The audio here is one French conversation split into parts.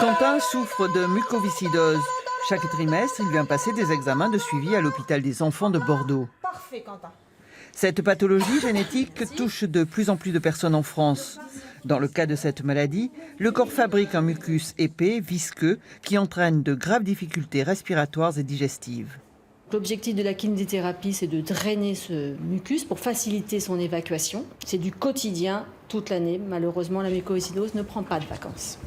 Quentin souffre de mucoviscidose. Chaque trimestre, il vient passer des examens de suivi à l'hôpital des enfants de Bordeaux. Parfait, Quentin. Cette pathologie génétique touche de plus en plus de personnes en France. Dans le cas de cette maladie, le corps fabrique un mucus épais, visqueux, qui entraîne de graves difficultés respiratoires et digestives. L'objectif de la kinésithérapie, c'est de drainer ce mucus pour faciliter son évacuation. C'est du quotidien, toute l'année. Malheureusement, la mucoviscidose ne prend pas de vacances.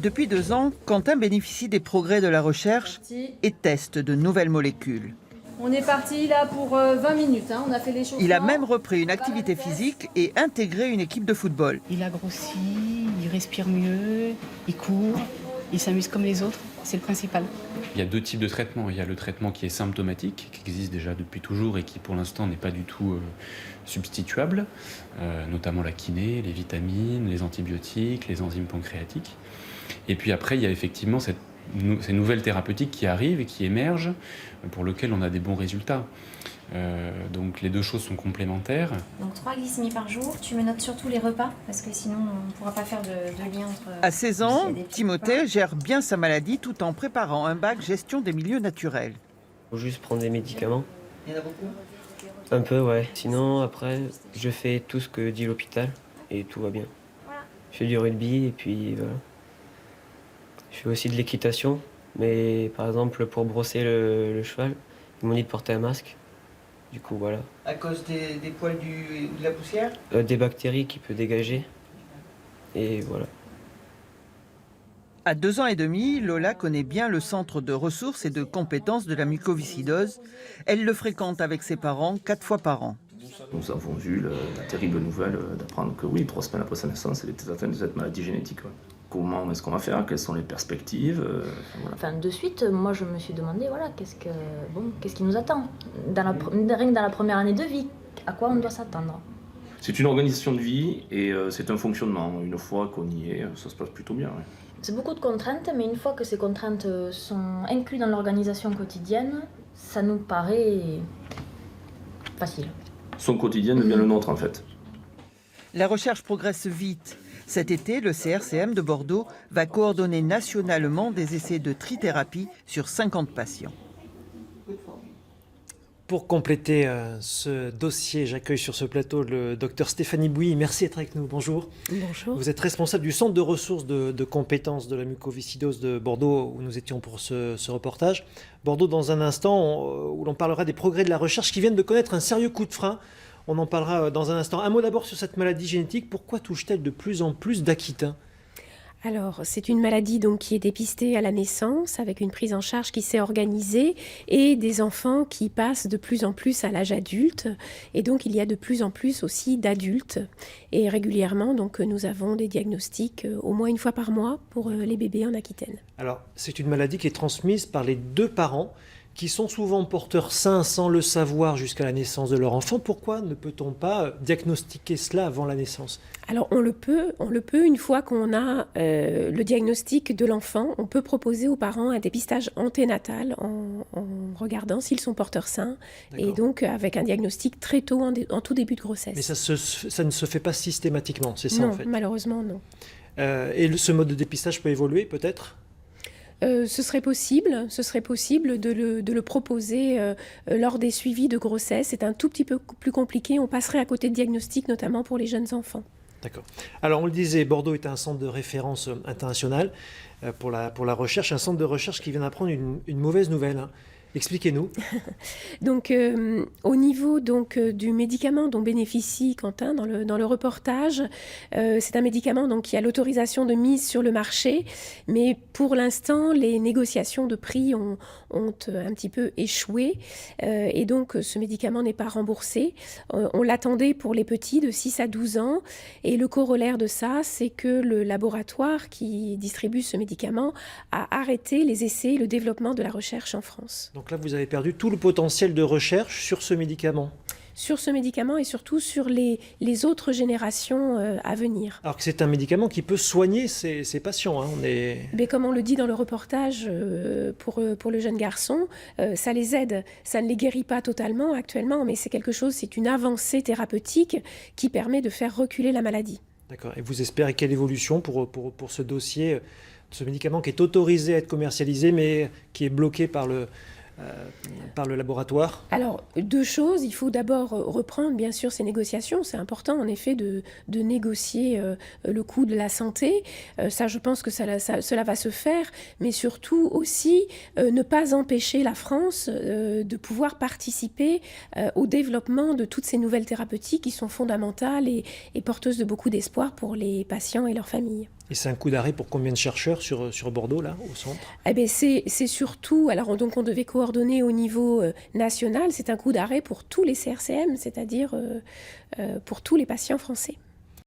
Depuis 2 ans, Quentin bénéficie des progrès de la recherche et teste de nouvelles molécules. On est parti là pour 20 minutes, on a fait les choses. Il a même repris une activité physique et intégré une équipe de football. Il a grossi, il respire mieux, il court, il s'amuse comme les autres, c'est le principal. Il y a 2 types de traitements. Il y a le traitement qui est symptomatique, qui existe déjà depuis toujours et qui pour l'instant n'est pas du tout substituable, notamment la kiné, les vitamines, les antibiotiques, les enzymes pancréatiques. Et puis après, il y a effectivement ces nouvelles thérapeutiques qui arrivent et qui émergent, pour lesquelles on a des bons résultats. Donc les deux choses sont complémentaires. Donc 3 glycémies par jour, tu me notes surtout les repas, parce que sinon on ne pourra pas faire de lien entre... À 16 ans, Timothée gère bien sa maladie tout en préparant un bac gestion des milieux naturels. Faut juste prendre des médicaments. Il y en a beaucoup ? Un peu, ouais. Sinon, après, je fais tout ce que dit l'hôpital et tout va bien. Voilà. Je fais du rugby et puis voilà. Je fais aussi de l'équitation, mais par exemple, pour brosser le cheval, ils m'ont dit de porter un masque. Du coup, voilà. À cause des poils de la poussière ? Des bactéries qui peut dégager. Et voilà. À 2 ans et demi, Lola connaît bien le centre de ressources et de compétences de la mucoviscidose. Elle le fréquente avec ses parents 4 fois par an. Nous avons vu la terrible nouvelle d'apprendre que oui, 3 semaines après sa naissance, elle était atteinte de cette maladie génétique. Ouais. Comment est-ce qu'on va faire? Quelles sont les perspectives? Voilà. Enfin, de suite, moi je me suis demandé, voilà, qu'est-ce qui nous attend rien que dans la première année de vie, à quoi on doit s'attendre. C'est une organisation de vie et c'est un fonctionnement. Une fois qu'on y est, ça se passe plutôt bien. Ouais. C'est beaucoup de contraintes, mais une fois que ces contraintes sont incluses dans l'organisation quotidienne, ça nous paraît facile. Son quotidien devient le nôtre en fait. La recherche progresse vite. Cet été, le CRCM de Bordeaux va coordonner nationalement des essais de trithérapie sur 50 patients. Pour compléter ce dossier, j'accueille sur ce plateau le docteur Stéphanie Bouilly. Merci d'être avec nous. Bonjour. Bonjour. Vous êtes responsable du centre de ressources de compétences de la mucoviscidose de Bordeaux, où nous étions pour ce reportage. Bordeaux, dans un instant, où l'on parlera des progrès de la recherche qui viennent de connaître un sérieux coup de frein. On en parlera dans un instant. Un mot d'abord sur cette maladie génétique. Pourquoi touche-t-elle de plus en plus d'Aquitains ? Alors, c'est une maladie donc qui est dépistée à la naissance avec une prise en charge qui s'est organisée et des enfants qui passent de plus en plus à l'âge adulte. Et donc, il y a de plus en plus aussi d'adultes. Et régulièrement, donc, nous avons des diagnostics au moins une fois par mois pour les bébés en Aquitaine. Alors, c'est une maladie qui est transmise par les 2 parents qui sont souvent porteurs sains sans le savoir jusqu'à la naissance de leur enfant. Pourquoi ne peut-on pas diagnostiquer cela avant la naissance ? Alors on le peut une fois qu'on a le diagnostic de l'enfant, on peut proposer aux parents un dépistage anténatal en regardant s'ils sont porteurs sains. D'accord. Et donc avec un diagnostic très tôt en tout début de grossesse. Mais ça ne se fait pas systématiquement, c'est ça non, en fait ? Malheureusement non. Et ce mode de dépistage peut évoluer peut-être ? Ce serait possible de le proposer lors des suivis de grossesse. C'est un tout petit peu plus compliqué. On passerait à côté de diagnostics, notamment pour les jeunes enfants. D'accord. Alors on le disait, Bordeaux est un centre de référence international pour la recherche, un centre de recherche qui vient d'apprendre une mauvaise nouvelle. Hein. Expliquez-nous. Donc, au niveau du médicament dont bénéficie Quentin dans le reportage, c'est un médicament donc, qui a l'autorisation de mise sur le marché, mais pour l'instant, les négociations de prix ont un petit peu échoué, et donc ce médicament n'est pas remboursé. On l'attendait pour les petits de 6 à 12 ans, et le corollaire de ça, c'est que le laboratoire qui distribue ce médicament a arrêté les essais et le développement de la recherche en France. Donc là, vous avez perdu tout le potentiel de recherche sur ce médicament. Sur ce médicament et surtout sur les autres générations à venir. Alors que c'est un médicament qui peut soigner ces patients. Hein. Mais comme on le dit dans le reportage pour le jeune garçon, ça les aide. Ça ne les guérit pas totalement actuellement, mais c'est une avancée thérapeutique qui permet de faire reculer la maladie. D'accord. Et vous espérez quelle évolution pour ce dossier ce médicament qui est autorisé à être commercialisé, mais qui est bloqué par le laboratoire? Alors, deux choses. Il faut d'abord reprendre, bien sûr, ces négociations. C'est important, en effet, de négocier le coût de la santé. Ça, je pense que cela va se faire. Mais surtout aussi, ne pas empêcher la France de pouvoir participer au développement de toutes ces nouvelles thérapeutiques qui sont fondamentales et porteuses de beaucoup d'espoir pour les patients et leurs familles. Et c'est un coup d'arrêt pour combien de chercheurs sur Bordeaux, là, au centre? Eh bien, c'est surtout, alors donc on devait coordonner au niveau national, c'est un coup d'arrêt pour tous les CRCM, c'est-à-dire pour tous les patients français.